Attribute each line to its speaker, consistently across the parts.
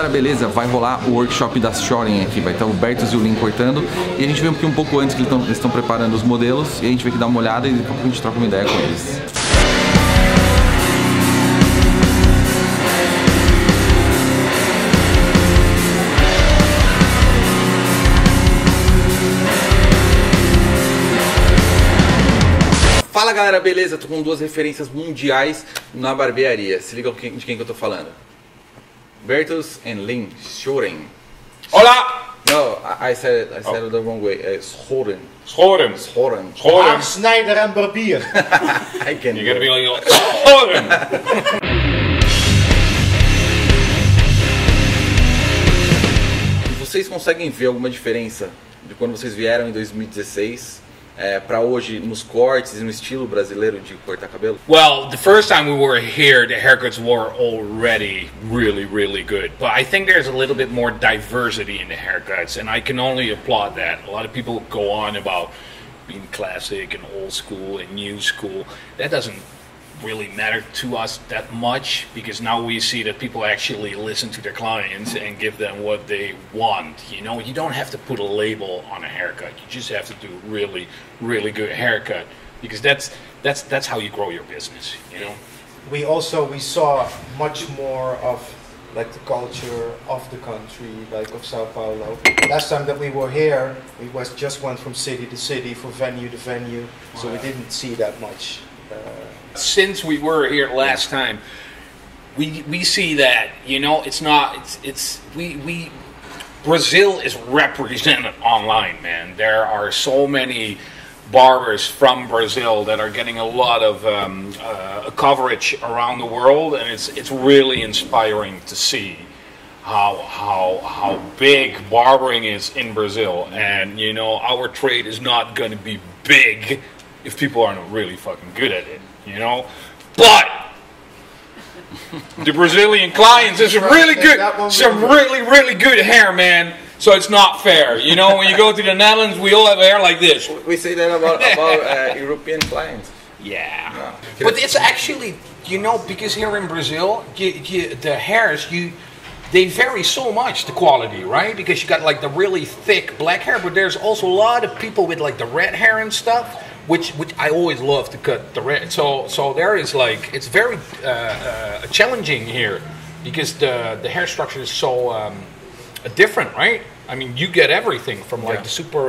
Speaker 1: galera, beleza? Vai rolar o workshop da Schorem aqui, vai estar o Bertus e o Leen cortando. E a gente veio aqui um pouco antes que eles estão preparando os modelos. E a gente veio aqui dar uma olhada e daqui a pouco a gente troca uma ideia com eles. Fala galera, beleza? Tô com duas referências mundiais na barbearia. Se liga de quem que eu tô falando. Bertus and Leen da Schorem.
Speaker 2: Olá!
Speaker 1: No, I said it the wrong way. Schorem.
Speaker 2: Schorem.
Speaker 1: Schorem.
Speaker 2: Schorem.
Speaker 3: Snijder en barbier.
Speaker 1: I can
Speaker 2: You gotta be like, Schorem!
Speaker 1: Vocês conseguem ver alguma diferença de quando vocês vieram em 2016 para hoje nos cortes e no estilo brasileiro de cortar cabelo?
Speaker 2: Well, the first time we were here, the haircuts were already really good. But I think there's a little bit more diversity in the haircuts, and I can only applaud that. A lot of people go on about being classic and old school and new school. That doesn't really matter to us that much, because now we see that people actually listen to their clients and give them what they want. You know, you don't have to put a label on a haircut. You just have to do really good haircut, because that's how you grow your business, you know.
Speaker 3: We saw much more of like the culture of the country, like of Sao Paulo. Last time that we were here, we just went from city to city, from venue to venue, so we didn't see that much.
Speaker 2: Since we were here last time, we see that, you know, Brazil is represented online, man. There are so many barbers from Brazil that are getting a lot of coverage around the world, and it's really inspiring to see how big barbering is in Brazil. And you know, our trade is not going to be big if people aren't really fucking good at it, you know. But the Brazilian clients is really good, some really good hair, man. So it's not fair, you know. When you go to the Netherlands, we all have hair like this.
Speaker 1: We say that about European clients.
Speaker 2: Yeah, but it's actually, you know, because here in Brazil, the hairs, they vary so much, the quality, right? Because you got like the really thick black hair, but there's also a lot of people with like the red hair and stuff, which I always love to cut the red. So there is like, it's very challenging here, because the hair structure is so different, right? I mean, you get everything from like the super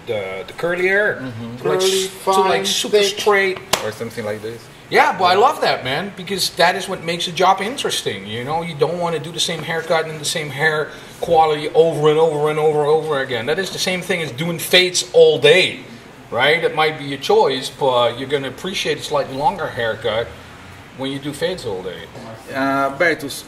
Speaker 2: the curly hair to like super straight
Speaker 1: or something like this.
Speaker 2: Yeah, but I love that, man, because that is what makes the job interesting. You know, you don't want to do the same haircut and the same hair quality over and over again. That is the same thing as doing fades all day, right? It might be a choice, but you're going to appreciate a slightly longer haircut when you do fades all day.
Speaker 1: Bertus,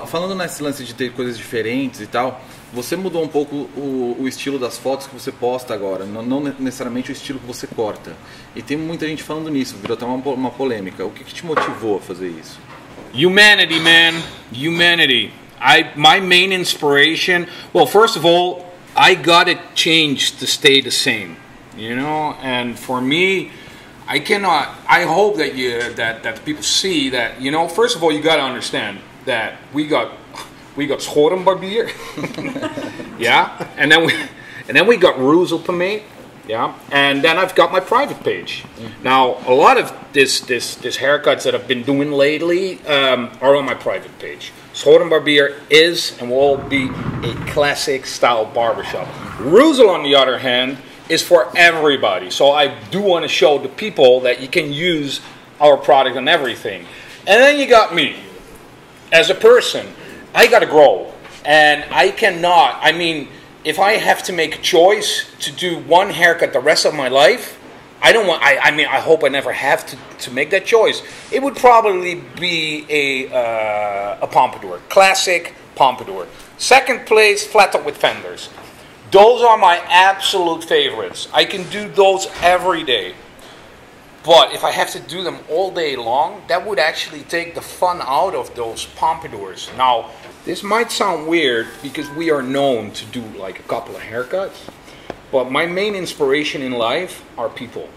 Speaker 1: falando nesse lance de ter coisas diferentes e tal, você mudou um pouco o estilo das fotos que você posta agora, não necessariamente o estilo que você corta. E tem muita gente falando nisso, virou até uma polêmica. O que te motivou a fazer isso?
Speaker 2: Humanity, man. Humanity. My main inspiration, well, first of all, I got it changed to stay the same, you know, and for me, I hope that that people see that, you know, first of all, you got to understand that we got Schorem barbier, yeah, and then we got Ruzel pomade, yeah, and then I've got my private page. Now, a lot of this haircuts that I've been doing lately are on my private page. Schorem barbier is and will be a classic style barbershop. Ruzel, on the other hand, is for everybody. So I do want to show the people that you can use our product on everything. And then you got me. As a person, I got to grow. And I cannot, I mean, if I have to make a choice to do one haircut the rest of my life, I hope I never have to make that choice. It would probably be a pompadour, classic pompadour. Second place, flat top with fenders. Those are my absolute favorites. I can do those every day. But if I have to do them all day long, that would actually take the fun out of those pompadours. Now, this might sound weird because we are known to do like a couple of haircuts. But my main inspiration in life are people.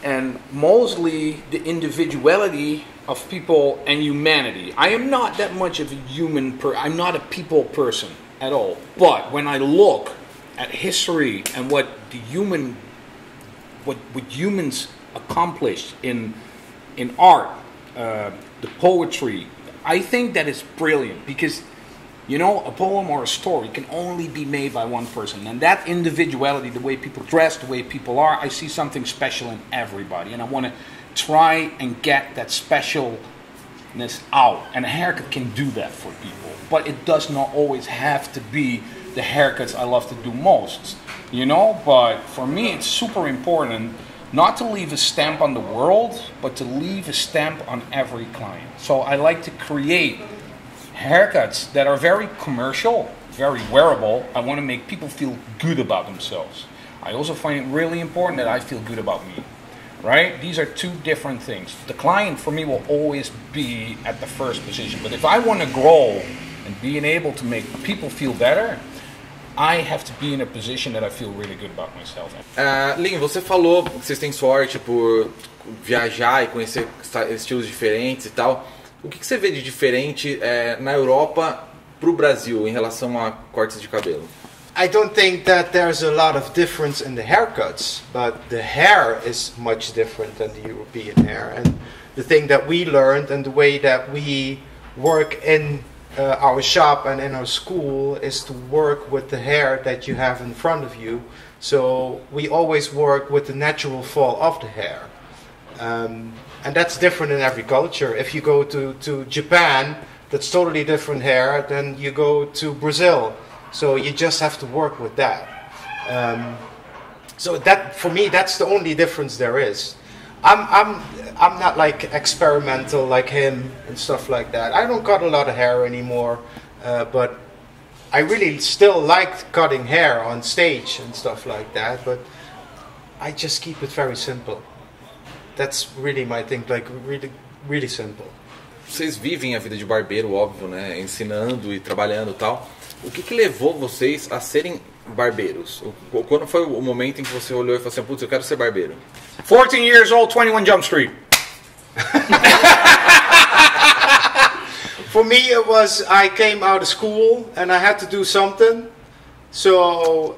Speaker 2: and mostly the individuality of people and humanity. I am not that much of a I'm not a people person at all. But when I look at history and what humans accomplished in art, the poetry, I think that is brilliant, because you know, a poem or a story can only be made by one person, and that individuality, the way people dress, the way people are, I see something special in everybody, and I want to try and get that specialness out, and a haircut can do that for people, but it does not always have to be the haircuts I love to do most, you know. But for me, it's super important not to leave a stamp on the world, but to leave a stamp on every client. So I like to create haircuts that are very commercial, very wearable. I want to make people feel good about themselves. I also find it really important that I feel good about me, right? These are two different things. The client for me will always be at the first position, but if I want to grow and being able to make people feel better, I have to be in a position that I feel really good about myself.
Speaker 1: Leen, você falou que vocês têm sorte por viajar e conhecer estilos diferentes e tal. O que você vê de diferente na Europa para o Brasil em relação a cortes de cabelo?
Speaker 3: I don't think that there's a lot of difference in the haircuts, but the hair is much different than the European hair. And the thing that we learned and the way that we work in our shop and in our school is to work with the hair that you have in front of you. So we always work with the natural fall of the hair. And that's different in every culture. If you go to Japan, that's totally different hair than you go to Brazil. So you just have to work with that. So that, for me, that's the only difference there is. I'm not like experimental like him and stuff like that. I don't cut a lot of hair anymore, but I really still like cutting hair on stage and stuff like that. But I just keep it very simple. That's really my thing, like really, really simple.
Speaker 1: Vocês vivem a vida de barbeiro, óbvio, né? Ensinando e trabalhando e tal. O que levou vocês a serem barbeiros? Quando foi o momento em que você olhou e falou assim, putz, eu quero ser barbeiro?
Speaker 2: 14 years old, 21 Jump Street.
Speaker 3: For me, it was I came out of school and I had to do something. So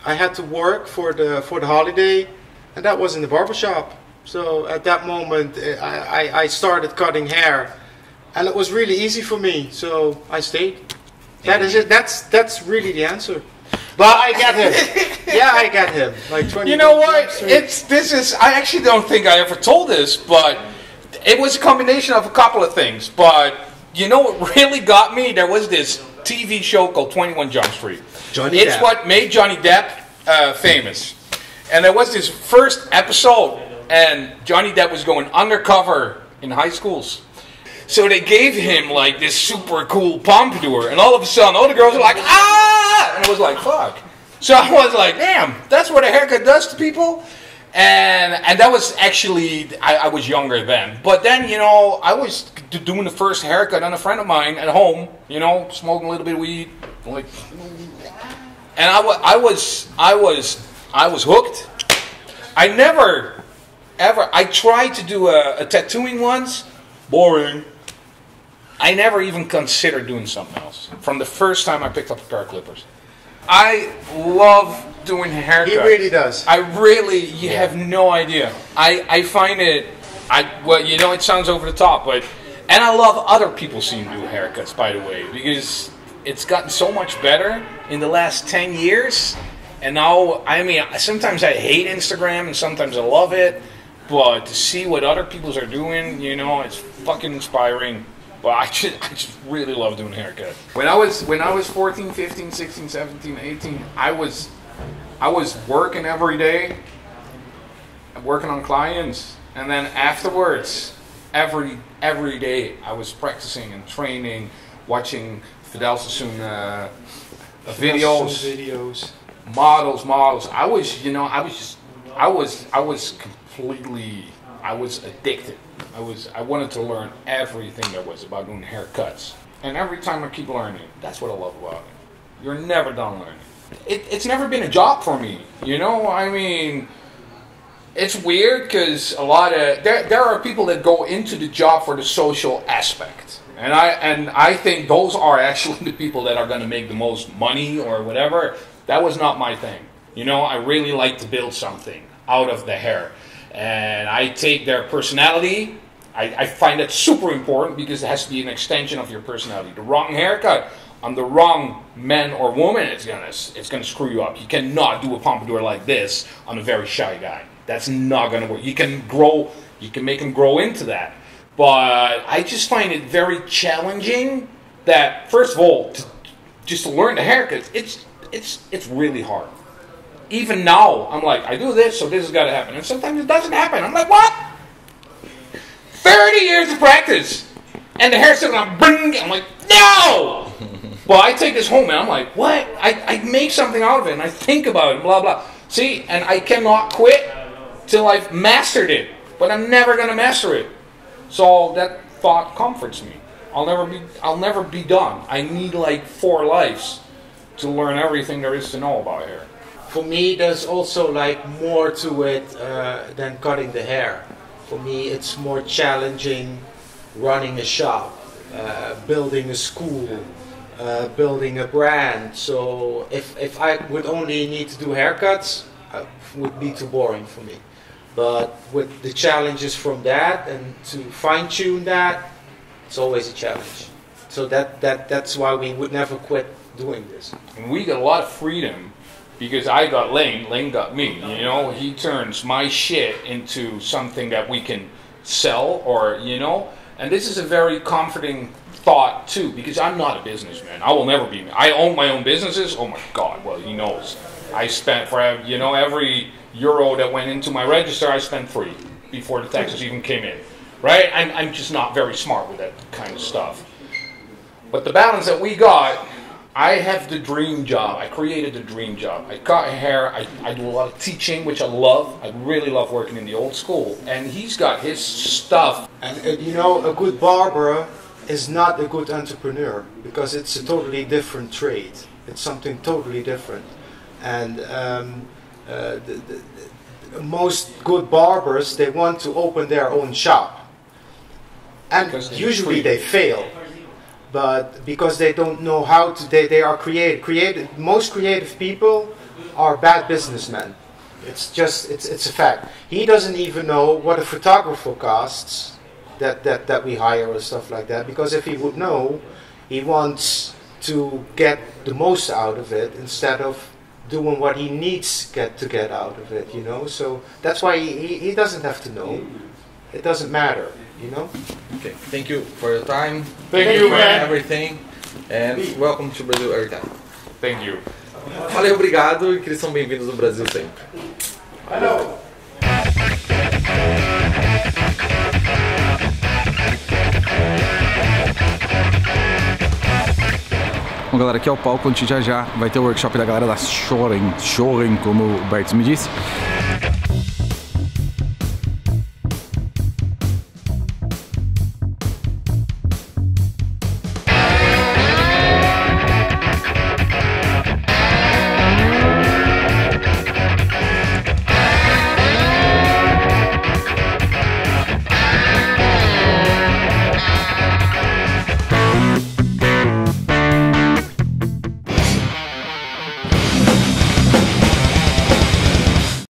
Speaker 3: I had to work for the holiday, and that was in the barbershop. So at that moment, I started cutting hair, and it was really easy for me. So I stayed. That is it. That's really the answer. But I got him. Yeah, I got him. Like 20.
Speaker 2: You know what? I actually don't think I ever told this, but it was a combination of a couple of things. But you know what really got me? There was this TV show called 21 Jump Street. It's what made Johnny Depp famous. And there was this first episode, and Johnny Depp was going undercover in high schools. So they gave him like this super cool pompadour, and all of a sudden all the girls were like, ah! And I was like, fuck. So I was like, damn, that's what a haircut does to people? And that was actually, I was younger then. But then, you know, I was doing the first haircut on a friend of mine at home, you know, smoking a little bit of weed. Like, and I was hooked. I never, ever, I tried to do a tattooing once. Boring. I never even considered doing something else from the first time I picked up a pair of clippers. I love doing haircuts.
Speaker 3: He really does.
Speaker 2: You have no idea. I find it, well, you know, it sounds over the top, but, and I love other people seeing do haircuts, by the way, because it's gotten so much better in the last 10 years. And now, I mean, sometimes I hate Instagram and sometimes I love it. But to see what other people are doing, you know, it's fucking inspiring. But I just really love doing haircuts. When I was 14, 15, 16, 17, 18, I was working every day, working on clients, and then afterwards, every day I was practicing and training, watching Fidel Sassoon videos, models. I was addicted. I wanted to learn everything there was about doing haircuts. And every time I keep learning, that's what I love about it. You're never done learning. It's never been a job for me, you know? I mean, it's weird because a lot of there are people that go into the job for the social aspect, and I think those are actually the people that are going to make the most money or whatever. That was not my thing. You know, I really like to build something out of the hair, and I take their personality. I find that super important because it has to be an extension of your personality. The wrong haircut on the wrong man or woman, it's gonna screw you up. You cannot do a pompadour like this on a very shy guy. That's not gonna work. You can make him grow into that. But I just find it very challenging that, first of all, just to learn the haircut, it's really hard. Even now, I'm like, I do this, so this has got to happen. And sometimes it doesn't happen. I'm like, what? 30 years of practice. And the hair's still going to bring. I'm like, no! But I take this home and I'm like, what? I make something out of it and I think about it, blah, blah. See, and I cannot quit till I've mastered it. But I'm never going to master it. So that thought comforts me. I'll never be done. I need like 4 lives to learn everything there is to know about hair.
Speaker 3: For me, there's also like more to it than cutting the hair. For me, it's more challenging running a shop, building a school, building a brand. So if I would only need to do haircuts, it would be too boring for me. But with the challenges from that and to fine-tune that, it's always a challenge. So that's why we would never quit doing this.
Speaker 2: And we got a lot of freedom because I got Leen got me. You know, he turns my shit into something that we can sell, or you know. And this is a very comforting thought too, because I'm not a businessman. I will never be. I own my own businesses. Oh my God! Well, he knows. I spent for every euro that went into my register, I spent 3 before the taxes even came in. Right? I'm just not very smart with that kind of stuff. But the balance that we got, I have the dream job. I created the dream job. I cut hair. I do a lot of teaching, which I love. I really love working in the old school. And he's got his stuff.
Speaker 3: And you know, a good barber is not a good entrepreneur because it's a totally different trade. It's something totally different. And most good barbers, they want to open their own shop. And usually they fail. But because they don't know how to, they are creative. Most creative people are bad businessmen. It's a fact. He doesn't even know what a photographer costs that we hire or stuff like that. Because if he would know, he wants to get the most out of it instead of doing what he needs to get out of it. You know, so that's why he doesn't have to know. It doesn't matter. You know?
Speaker 1: Okay, thank you for your time.
Speaker 2: Thank you,
Speaker 1: for
Speaker 2: man.
Speaker 1: everything. And welcome to Brazil every time.
Speaker 2: Thank you.
Speaker 1: Valeu, obrigado e que eles são bem-vindos no Brasil sempre.
Speaker 3: Hello.
Speaker 1: Bom, galera, aqui é o palco, onde já vai ter o workshop da galera da Schorem, como o Bertus me disse.